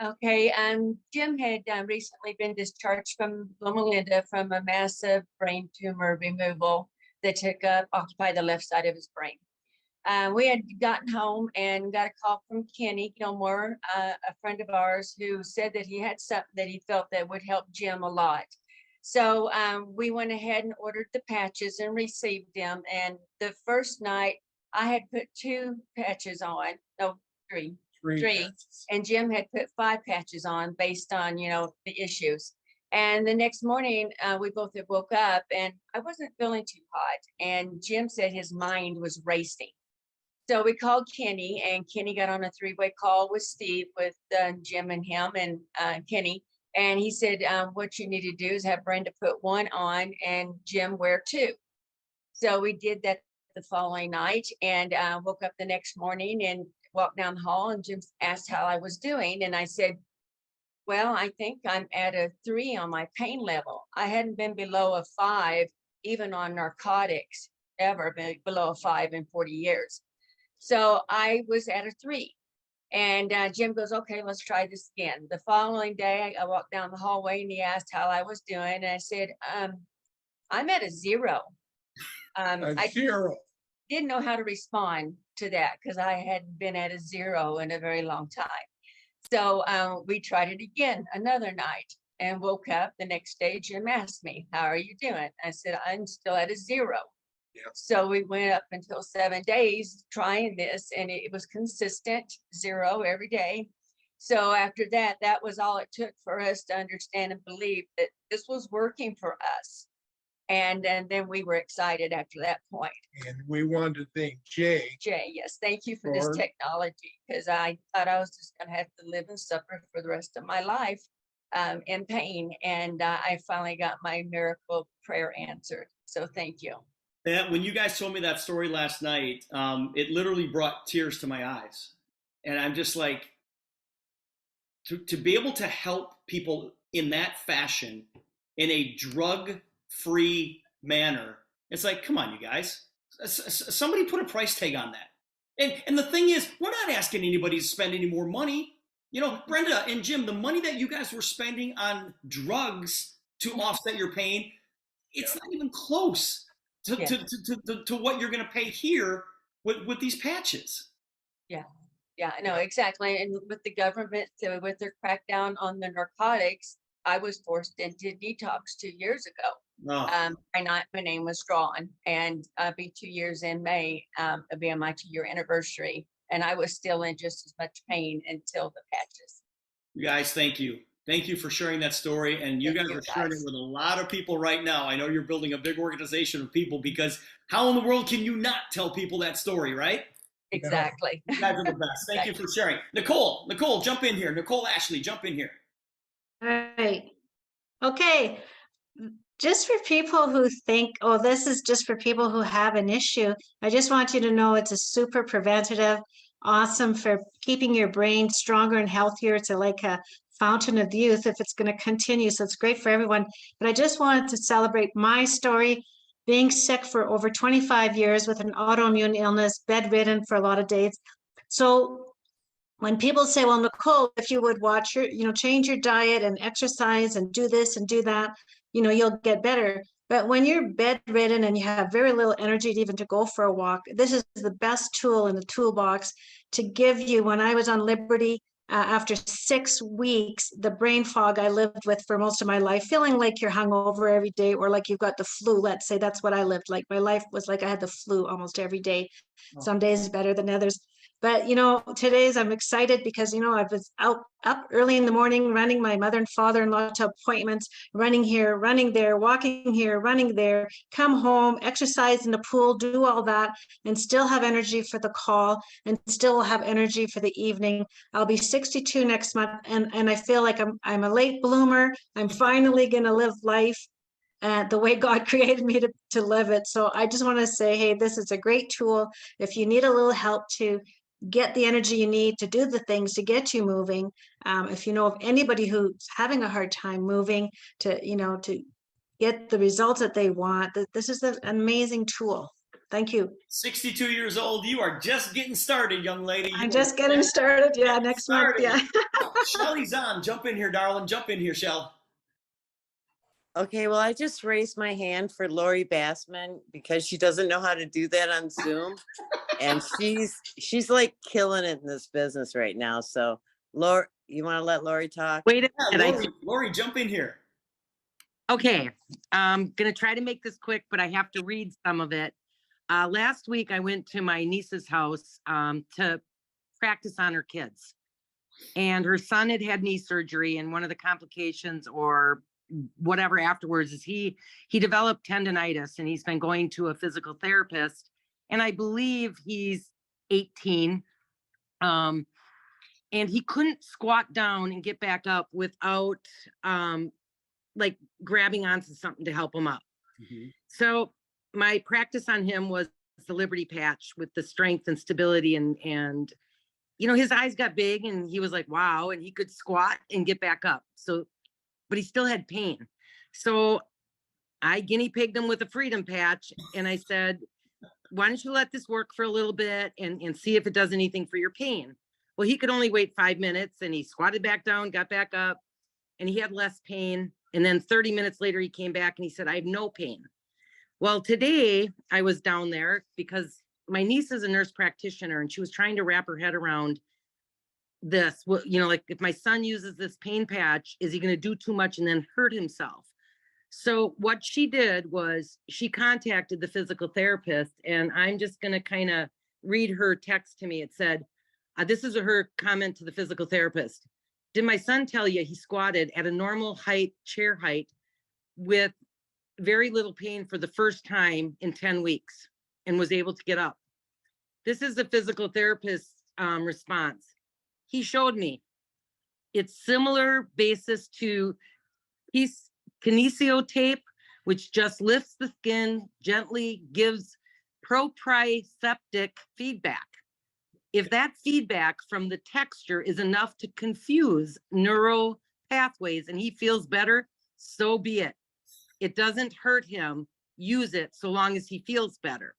Okay, Jim had recently been discharged from Loma Linda from a massive brain tumor removal that occupied the left side of his brain. We had gotten home and got a call from Kenny Gilmore, a friend of ours, who said that he had something that he felt that would help Jim a lot. So we went ahead and ordered the patches and received them. And the first night, I had put 2 patches on, no, 3, Patches. and Jim had put 5 patches on based on, the issues. And the next morning, we both had woke up and I wasn't feeling too hot. And Jim said his mind was racing. So we called Kenny, and Kenny got on a 3-way call with Steve, with Jim and him and Kenny. And he said, what you need to do is have Brenda put 1 on and Jim wear 2. So we did that the following night, and woke up the next morning and walked down the hall, and Jim asked how I was doing. And I said, well, I think I'm at a 3 on my pain level. I hadn't been below a 5, even on narcotics, ever been below a 5 in 40 years. So I was at a 3. And Jim goes, okay, let's try this again. The following day, I walked down the hallway and he asked how I was doing. And I said, I'm at a 0. I 0. didn't know how to respond to that because I hadn't been at a 0 in a very long time. So we tried it again another night and woke up the next day. Jim asked me, how are you doing? I said, I'm still at a 0. Yeah. So we went up until 7 days trying this, and it was consistent 0 every day. So after that, that was all it took for us to understand and believe that this was working for us. And then we were excited after that point. And we wanted to thank Jay. Jay, yes, thank you for this technology, because I thought I was just going to have to live and suffer for the rest of my life in pain. And I finally got my miracle prayer answered. So thank you. When you guys told me that story last night, it literally brought tears to my eyes. And I'm just like, to be able to help people in that fashion, in a drug-free manner, it's like, come on, you guys. Somebody put a price tag on that. And the thing is, we're not asking anybody to spend any more money. Brenda and Jim, the money that you guys were spending on drugs to offset your pain, it's not even close to what you're going to pay here with these patches. Yeah, no, exactly. And with the government, with their crackdown on the narcotics, I was forced into detox 2 years ago. Oh. My name was drawn, and I'll be 2 years in May. It'll be on my 2-year anniversary, and I was still in just as much pain until the patches. You guys, thank you. Thank you for sharing that story. And you guys are sharing it with a lot of people right now. I know you're building a big organization of people, because how in the world can you not tell people that story, right? Exactly. You guys are the best. Thank you for sharing. Nicole, jump in here. Nicole Ashley, jump in here. All right. Okay. Just for people who think, oh, this is just for people who have an issue, I just want you to know it's a super preventative, awesome for keeping your brain stronger and healthier. It's like a fountain of youth if it's going to continue. So it's great for everyone. But I just wanted to celebrate my story, being sick for over 25 years with an autoimmune illness, bedridden for a lot of days. So when people say, well, Nicole, if you would watch change your diet and exercise and do this and do that, you'll get better. But when you're bedridden and you have very little energy even to go for a walk, this is the best tool in the toolbox to give you. When I was on Liberty, after 6 weeks, the brain fog I lived with for most of my life, feeling like you're hungover every day or like you've got the flu, let's say, that's what I lived like. My life was like I had the flu almost every day. Some days better than others. But, today's I'm excited because, I was up early in the morning, running my mother and father-in-law to appointments, running here, running there, walking here, running there, come home, exercise in the pool, do all that, and still have energy for the call and still have energy for the evening. I'll be 62 next month. And I feel like I'm a late bloomer. I'm finally going to live life the way God created me to live it. So I just want to say, hey, this is a great tool. If you need a little help to get the energy you need to do the things to get you moving. If you know of anybody who's having a hard time moving to get the results that they want, this is an amazing tool. Thank you. 62 years old. You are just getting started, young lady. I'm just getting started. Yeah, next month. Yeah. Shelly's on. Jump in here, darling. Jump in here, Shell. Okay, well, I just raised my hand for Lori Bassman because she doesn't know how to do that on Zoom. And she's like killing it in this business right now. So, Lori, you want to let Lori talk? Wait a Yeah, minute. Lori, jump in here. Okay, I'm going to try to make this quick, but I have to read some of it. Last week, I went to my niece's house to practice on her kids. And her son had had knee surgery, and one of the complications or whatever afterwards is he developed tendonitis, and he's been going to a physical therapist. And I believe he's 18. And he couldn't squat down and get back up without like grabbing onto something to help him up. Mm-hmm. So my practice on him was the Liberty patch with the strength and stability and you know, his eyes got big and he was like, wow, and he could squat and get back up. So, but he still had pain. So I guinea pigged him with a freedom patch and I said, why don't you let this work for a little bit and see if it does anything for your pain? Well, he could only wait 5 minutes and he squatted back down, got back up, and he had less pain. And then 30 minutes later, he came back and he said, I have no pain. Well, today I was down there because my niece is a nurse practitioner and she was trying to wrap her head around this. Well, you know, like if my son uses this pain patch, is he going to do too much and then hurt himself? So what she did was she contacted the physical therapist, and I'm just going to kind of read her text to me. It said, this is her comment to the physical therapist. Did my son tell you he squatted at a normal height, chair height, with very little pain for the first time in 10 weeks and was able to get up? This is the physical therapist's response. He showed me. It's similar basis to kinesio tape, which just lifts the skin, gently gives proprioceptive feedback. If that feedback from the texture is enough to confuse neural pathways and he feels better, so be it. It doesn't hurt him. Use it so long as he feels better.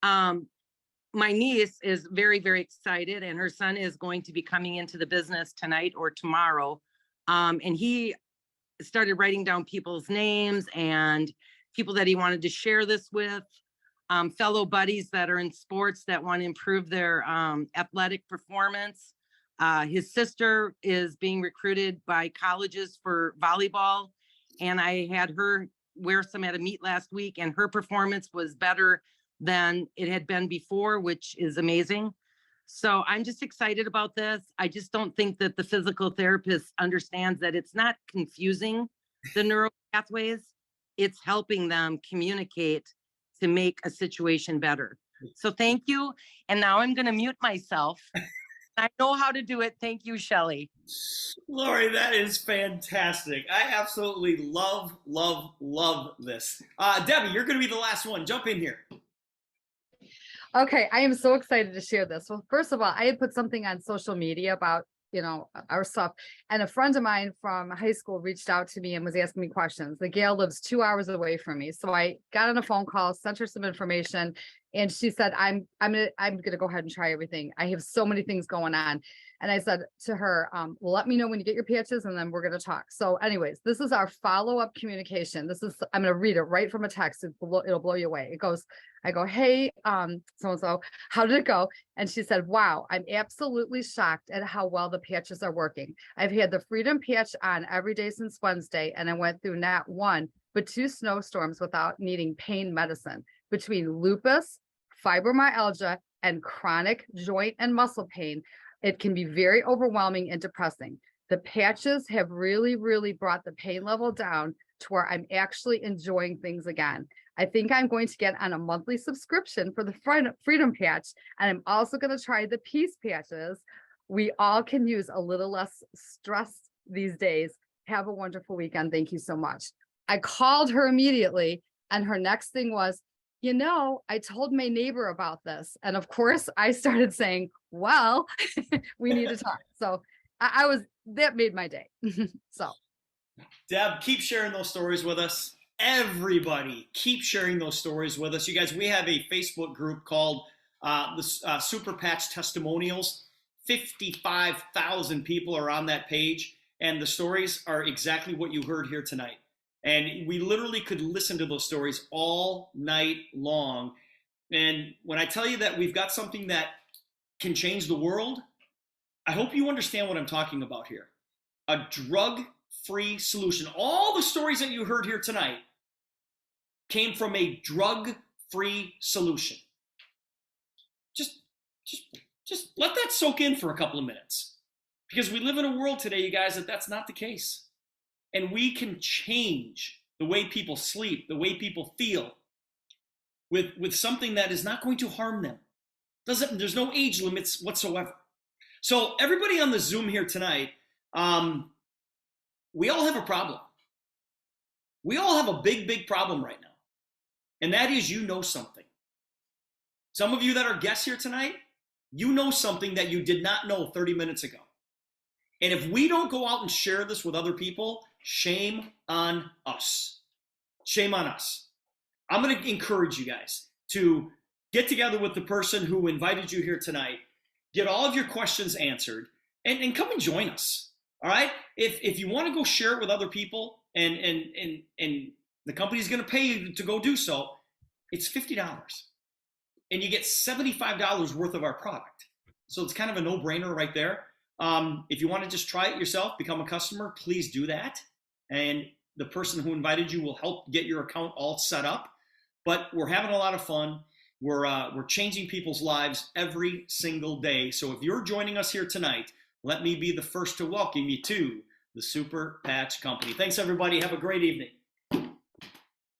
My niece is very, very excited, and her son is going to be coming into the business tonight or tomorrow. And he started writing down people's names and people that he wanted to share this with, fellow buddies that are in sports that want to improve their athletic performance. His sister is being recruited by colleges for volleyball, and I had her wear some at a meet last week, and her performance was better than it had been before, which is amazing. So I'm just excited about this. I just don't think that the physical therapist understands that it's not confusing the neural pathways. It's helping them communicate to make a situation better. So thank you. And now I'm going to mute myself. I know how to do it. Thank you, Shelly. Lori, that is fantastic. I absolutely love this. Debbie, you're going to be the last one. Jump in here. Okay, I am so excited to share this. Well, first of all, I had put something on social media about, you know, our stuff. And a friend of mine from high school reached out to me and was asking me questions. The gal lives 2 hours away from me. So I got on a phone call, sent her some information, and she said, I'm gonna go ahead and try everything. I have so many things going on. And I said to her, well, let me know when you get your patches and then we're going to talk. So anyways, this is our follow-up communication. I'm going to read it right from a text. It'll blow you away. It goes, I go, hey, so-and-so, how did it go? And she said, wow, I'm absolutely shocked at how well the patches are working. I've had the Freedom patch on every day since Wednesday, and I went through not one, but 2 snowstorms without needing pain medicine. Between lupus, fibromyalgia, and chronic joint and muscle pain, it can be very overwhelming and depressing. The patches have really, really brought the pain level down to where I'm actually enjoying things again. I think I'm going to get on a monthly subscription for the Freedom patch, and I'm also going to try the Peace patches. We all can use a little less stress these days. Have a wonderful weekend. Thank you so much. I called her immediately, and her next thing was, you know, I told my neighbor about this. And of course, I started saying, well, we need to talk. So that made my day. So, Deb, keep sharing those stories with us. everybody keep sharing those stories with us. You guys, we have a Facebook group called the Super Patch Testimonials. 55,000 people are on that page, and the stories are exactly what you heard here tonight. And we literally could listen to those stories all night long. And when I tell you that we've got something that can change the world, I hope you understand what I'm talking about here. A drug-free solution. All the stories that you heard here tonight came from a drug-free solution. Just let that soak in for a couple of minutes. Because we live in a world today, you guys, that's not the case. And we can change the way people sleep, the way people feel, with something that is not going to harm them. There's no age limits whatsoever. So everybody on the Zoom here tonight, we all have a problem. We all have a big, big problem right now. And that is, you know something. Some of you that are guests here tonight, you know something that you did not know 30 minutes ago. And if we don't go out and share this with other people, shame on us. Shame on us. I'm going to encourage you guys to get together with the person who invited you here tonight, get all of your questions answered, and come and join us. All right? If you want to go share it with other people and the company's going to pay you to go do so, it's $50. And you get $75 worth of our product. So it's kind of a no-brainer right there. If you want to just try it yourself, become a customer, please do that. And the person who invited you will help get your account all set up. But we're having a lot of fun. We're changing people's lives every single day. So if you're joining us here tonight, let me be the first to welcome you to the Super Patch Company. Thanks, everybody. Have a great evening.